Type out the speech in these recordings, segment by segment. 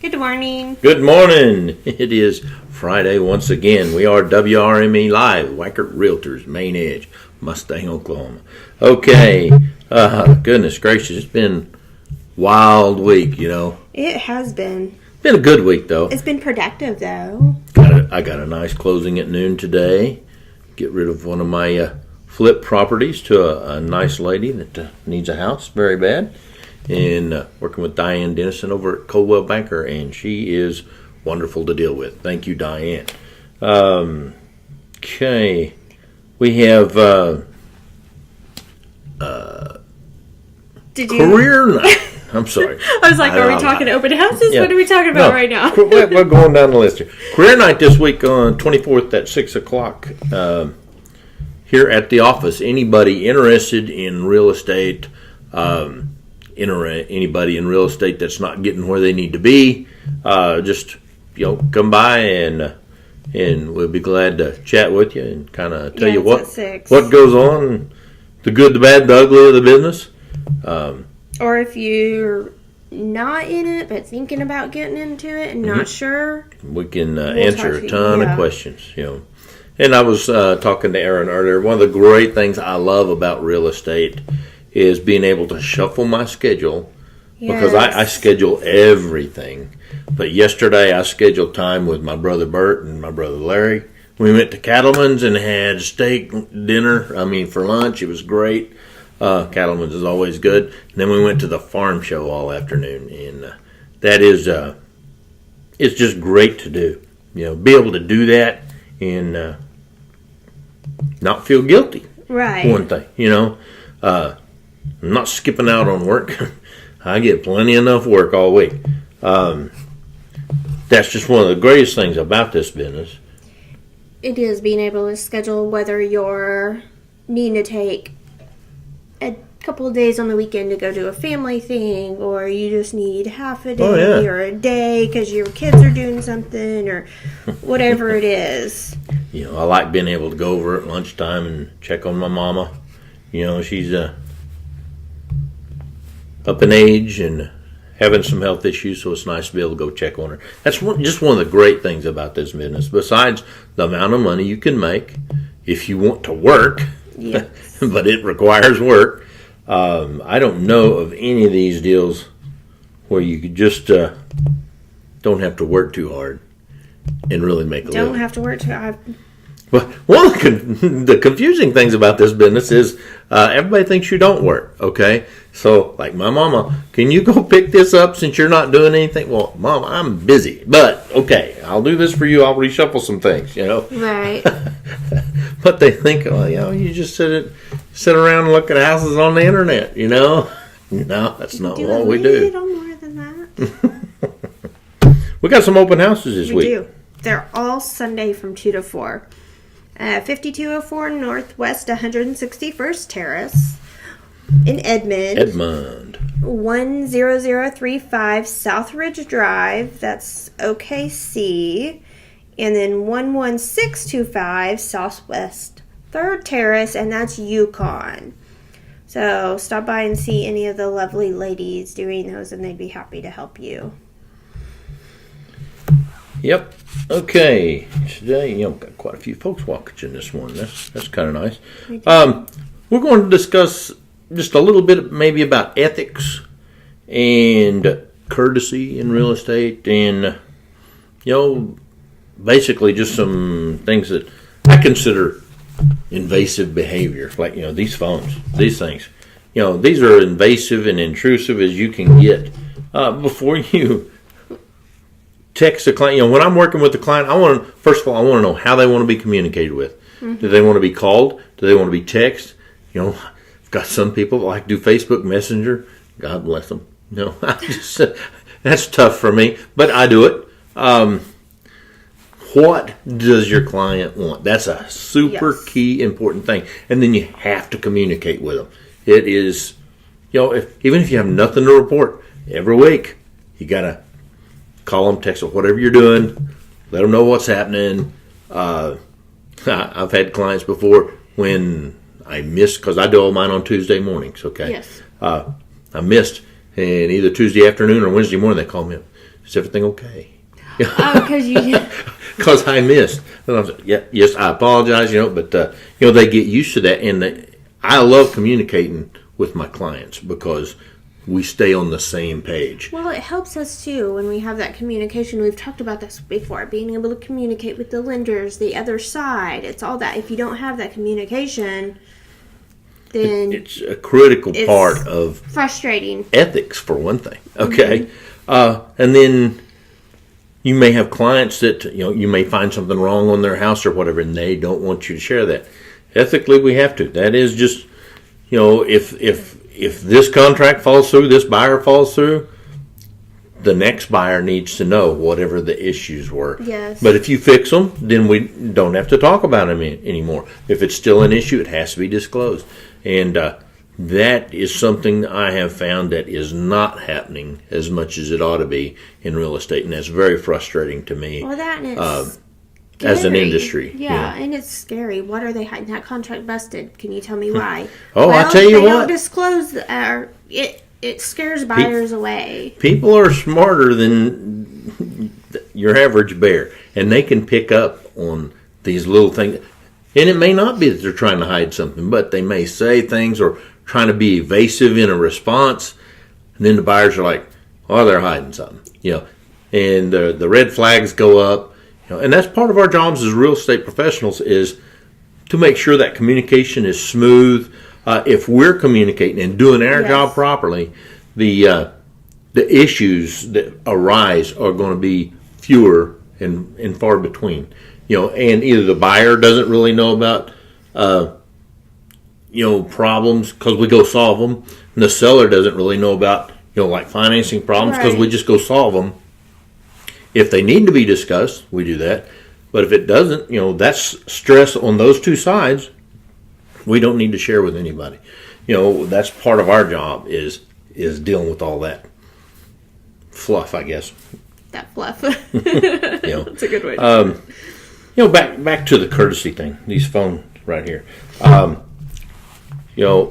Good morning. Good morning. It is Friday once again. We are WRME Live, Weichert Realtors, Main Edge, Mustang, Oklahoma. Okay. Goodness gracious, it's been a wild week, you know. It has been. Been a good week, though. It's been productive, though. I got a nice closing at noon today. Get rid of one of my flip properties to a nice lady that needs a house very bad. And working with Diane Dennison over at Coldwell Banker, and she is wonderful to deal with. Thank you, Diane. Okay. We have career night. I'm sorry. I was like, are we talking open houses? Yeah. What are we talking about right now? We're going down the list here. Career night this week on 24th at 6 o'clock here at the office. Anybody interested in real estate, anybody in real estate that's not getting where they need to be, just come by and we'll be glad to chat with you and kind of tell you what goes on, the good, the bad, the ugly of the business. Or if you're not in it but thinking about getting into it and not sure, we can answer a ton of questions. And I was talking to Aaron earlier. One of the great things I love about real estate is being able to shuffle my schedule, because I schedule everything. But yesterday I scheduled time with my brother Bert and my brother Larry. We went to Cattleman's and had steak dinner. For lunch. It was great. Cattleman's is always good. And then we went to the farm show all afternoon, and that is it's just great to do. Be able to do that and not feel guilty. Right. One thing, I'm not skipping out on work. I get plenty enough work all week. That's just one of the greatest things about this business. It is being able to schedule whether you're needing to take a couple of days on the weekend to go do a family thing, or you just need half a day or a day because your kids are doing something, or whatever it is. I like being able to go over at lunchtime and check on my mama. She's up in age and having some health issues, so it's nice to be able to go check on her. That's just one of the great things about this business, besides the amount of money you can make if you want to work. Yes. But it requires work. I don't know of any of these deals where you could just don't have to work too hard and really make a living. Don't have to work too hard. But one of the confusing things about this business is everybody thinks you don't work, okay? So, like my mama, can you go pick this up since you're not doing anything? Well, Mom, I'm busy, but okay, I'll do this for you. I'll reshuffle some things, Right. But they think, you just sit around and look at houses on the internet, No, that's not what we do. A little more than that. We got some open houses this week. We do. They're all Sunday from 2 to 4. 5204 Northwest 161st Terrace in Edmond. 10035 Southridge Drive, that's OKC. And then 11625 Southwest 3rd Terrace, and that's Yukon. So stop by and see any of the lovely ladies doing those, and they'd be happy to help you. Yep. Okay. Today, got quite a few folks watching this one. That's kind of nice. We're going to discuss just a little bit maybe about ethics and courtesy in real estate, and basically just some things that I consider invasive behavior, like these phones, these things. These are invasive and intrusive as you can get. Before you text a client, when I'm working with the client, I want to know how they want to be communicated with. Mm-hmm. Do they want to be called? Do they want to be texted? I've got some people that like to do Facebook Messenger. God bless them. That's tough for me, but I do it. What does your client want? That's a super key important thing. And then you have to communicate with them. It is, even if you have nothing to report, every week you got to call them, text them, whatever you're doing, let them know what's happening. I've had clients before when I missed, because I do all mine on Tuesday mornings, okay? Yes. I missed, and either Tuesday afternoon or Wednesday morning they call me up. is everything okay? Oh, because you. Because I missed. And I was like, yeah, yes, I apologize, but, they get used to that. And I love communicating with my clients because we stay on the same page. Well, it helps us too when we have that communication. We've talked about this before, being able to communicate with the lenders, the other side. It's all that. If you don't have that communication, then it's a critical part of frustrating ethics, for one thing. Okay, and then you may have clients that you may find something wrong on their house or whatever, and they don't want you to share that. Ethically, we have to. That is just if this contract falls through, this buyer falls through, the next buyer needs to know whatever the issues were. Yes. But if you fix them, then we don't have to talk about them anymore. If it's still an issue, it has to be disclosed. And that is something I have found that is not happening as much as it ought to be in real estate. And that's very frustrating to me. Well, that and it's as an scary. industry. Yeah, and it's scary. What are they hiding? That contract busted. Can you tell me why? I'll tell you they what. Don't disclose. It scares buyers away. People are smarter than your average bear, and they can pick up on these little things. And it may not be that they're trying to hide something, but they may say things or trying to be evasive in a response. And then the buyers are like, "Oh, they're hiding something," and the red flags go up. And that's part of our jobs as real estate professionals is to make sure that communication is smooth. If we're communicating and doing our job properly, the issues that arise are going to be fewer and far between. And either the buyer doesn't really know about problems because we go solve them, and the seller doesn't really know about like financing problems because we just go solve them. If they need to be discussed, we do that. But if it doesn't, that's stress on those two sides. We don't need to share with anybody. That's part of our job is dealing with all that fluff, I guess. That fluff. That's a good way to say it. Back to the courtesy thing. These phones right here. I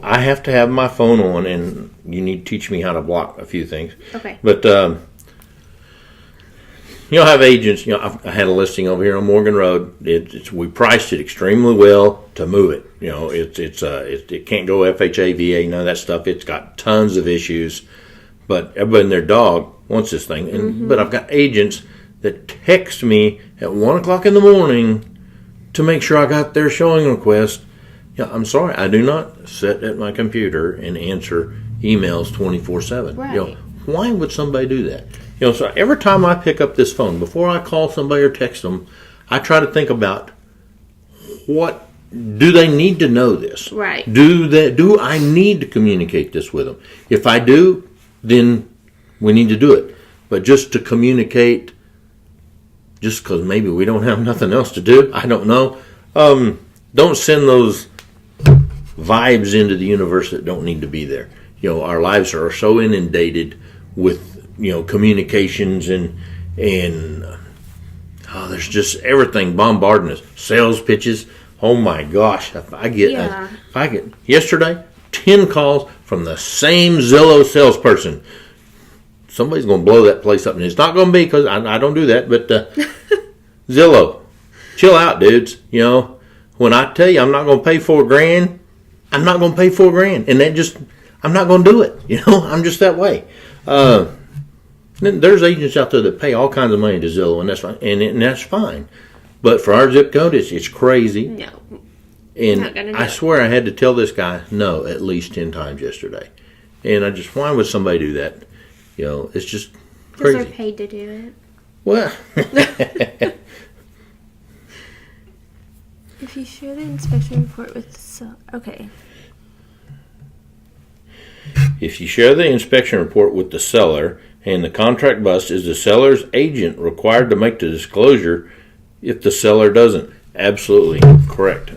have to have my phone on, and you need to teach me how to block a few things. Okay. But I have agents. I had a listing over here on Morgan Road. We priced it extremely well to move it. It can't go FHA, VA, none of that stuff. It's got tons of issues, but everybody and their dog wants this thing. But I've got agents that text me at 1:00 in the morning to make sure I got their showing request. I'm sorry, I do not sit at my computer and answer emails 24/7. Right. Why would somebody do that? So every time I pick up this phone, before I call somebody or text them, I try to think about what do they need to know this? Right. Do I need to communicate this with them? If I do, then we need to do it. But just to communicate, just because maybe we don't have nothing else to do, I don't know. Don't send those vibes into the universe that don't need to be there. Our lives are so inundated with communications and there's just everything bombarding us. Sales pitches. Oh my gosh! If I get yesterday 10 calls from the same Zillow salesperson, somebody's going to blow that place up, and it's not going to be because I don't do that. But Zillow, chill out, dudes. When I tell you I'm not going to pay $4,000, I'm not going to pay $4,000, and I'm not going to do it. I'm just that way. Then there's agents out there that pay all kinds of money to Zillow, and that's fine. And that's fine. But for our zip code, it's crazy. No. And I swear I had to tell this guy no at least 10 times yesterday. And why would somebody do that? It's just crazy. Because they're paid to do it. Well. If you share the inspection report with the seller. Okay. If you share the inspection report with the seller and the contract bust, is the seller's agent required to make the disclosure if the seller doesn't? Absolutely correct.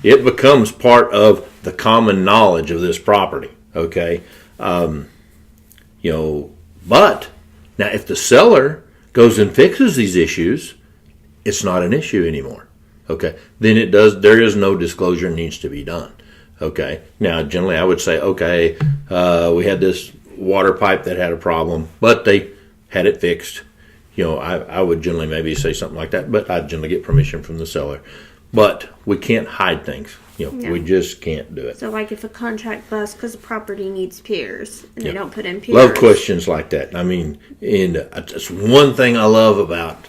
It becomes part of the common knowledge of this property. Okay. But now if the seller goes and fixes these issues, it's not an issue anymore. Okay. Then there is no disclosure needs to be done. Okay. Now, generally, I would say, okay, we had this water pipe that had a problem, but they had it fixed, I would generally maybe say something like that, but I'd generally get permission from the seller. But we can't hide things. We just can't do it. So, like if a contract busts because the property needs piers and they don't put in piers. Love questions like that. I mean, and it's one thing I love about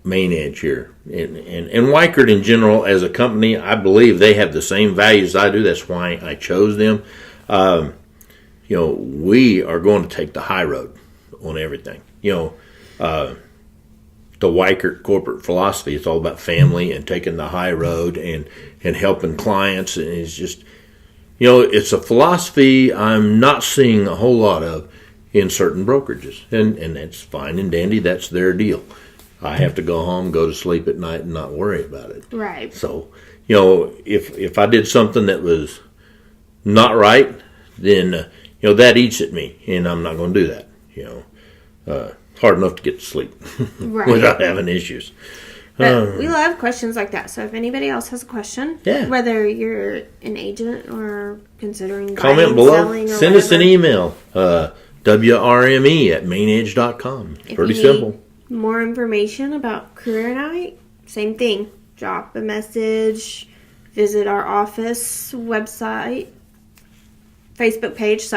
Main Edge here. And Weichert in general, as a company, I believe they have the same values I do. That's why I chose them. We are going to take the high road on everything. The Weichert corporate philosophy, it's all about family and taking the high road and helping clients. And it's just, it's a philosophy I'm not seeing a whole lot of in certain brokerages. And that's fine and dandy. That's their deal. I have to go home, go to sleep at night, and not worry about it. Right. So, if I did something that was not right, then, that eats at me, and I'm not going to do that. Hard enough to get to sleep without having issues. But we love questions like that. So if anybody else has a question, whether you're an agent or considering comment buying, below, selling, or send whatever. us an email, WRME@mainedge.com. Pretty simple. More information about Career Night, same thing. Drop a message, visit our office website, Facebook page,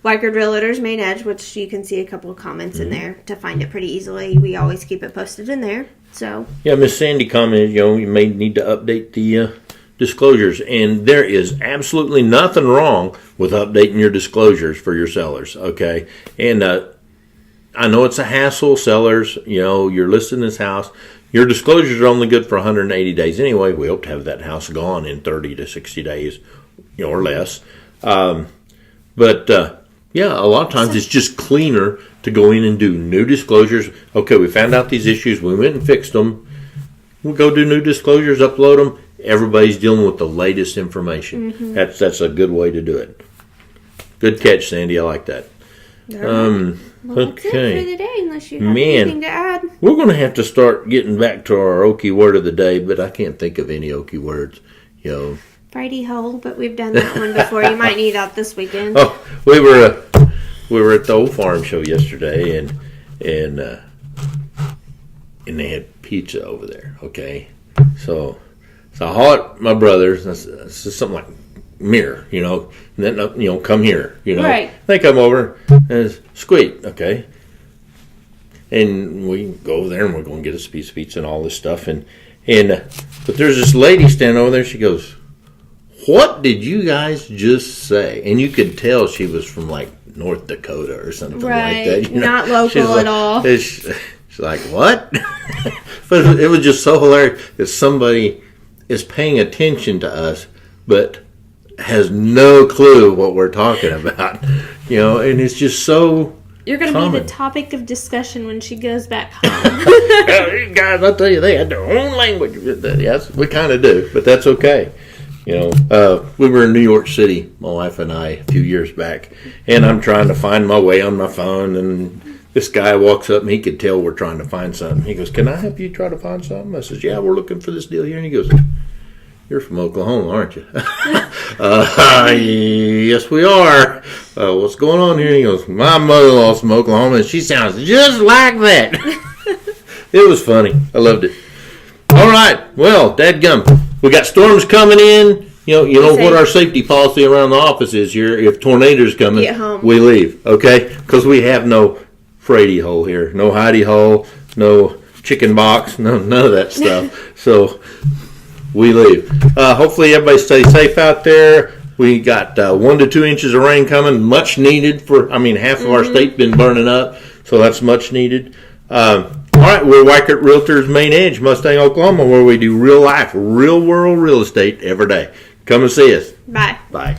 Weichert Realtors Main Edge, which you can see a couple of comments in there to find it pretty easily. We always keep it posted in there. So Miss Sandy commented, you may need to update the disclosures, and there is absolutely nothing wrong with updating your disclosures for your sellers. Okay, and I know it's a hassle, sellers. You're listing this house. Your disclosures are only good for 180 days anyway. We hope to have that house gone in 30 to 60 days, or less. A lot of times it's just cleaner to go in and do new disclosures. Okay, we found out these issues. We went and fixed them. We'll go do new disclosures, upload them. Everybody's dealing with the latest information. Mm-hmm. That's a good way to do it. Good catch, Sandy. I like that. Well, that's it for today, unless you have anything to add. We're going to have to start getting back to our Okie word of the day, but I can't think of any Okie words. Friday hole, but we've done that one before. You might need that this weekend. Oh, we were at the old farm show yesterday, and they had pizza over there. Okay, so I haul at my brother's. It's just something like mirror, and then come here, Right. They come over and it's squeak, okay, and we go over there and we're going to get us a piece of pizza and all this stuff, but there's this lady standing over there. She goes, "What did you guys just say?" And you could tell she was from like North Dakota or something like that. Not local at all. She's like, "What?" But it was just so hilarious that somebody is paying attention to us, but has no clue what we're talking about. And it's just so. You're going to be the topic of discussion when she goes back home. Guys, I'll tell you, they had their own language. Yes, we kind of do, but that's okay. We were in New York City, my wife and I, a few years back, and I'm trying to find my way on my phone, and this guy walks up, and he could tell we're trying to find something. He goes, "Can I help you try to find something?" I says, "Yeah, we're looking for this deal here." And he goes, "You're from Oklahoma, aren't you?" Yes, we are. What's going on here? And he goes, "My mother-in-law's from Oklahoma, and she sounds just like that." It was funny. I loved it. All right. Well, dadgum. We got storms coming in. You know what our safety policy around the office is here. If tornadoes coming, we leave. Okay? Because we have no Frady hole here. No hidey hole. No chicken box. No, none of that stuff. So we leave. Hopefully everybody stays safe out there. We got 1 to 2 inches of rain coming. Much needed half of our state's been burning up. So that's much needed. All right, we're Weichert Realtors Main Edge, Mustang, Oklahoma, where we do real life, real world real estate every day. Come and see us. Bye. Bye.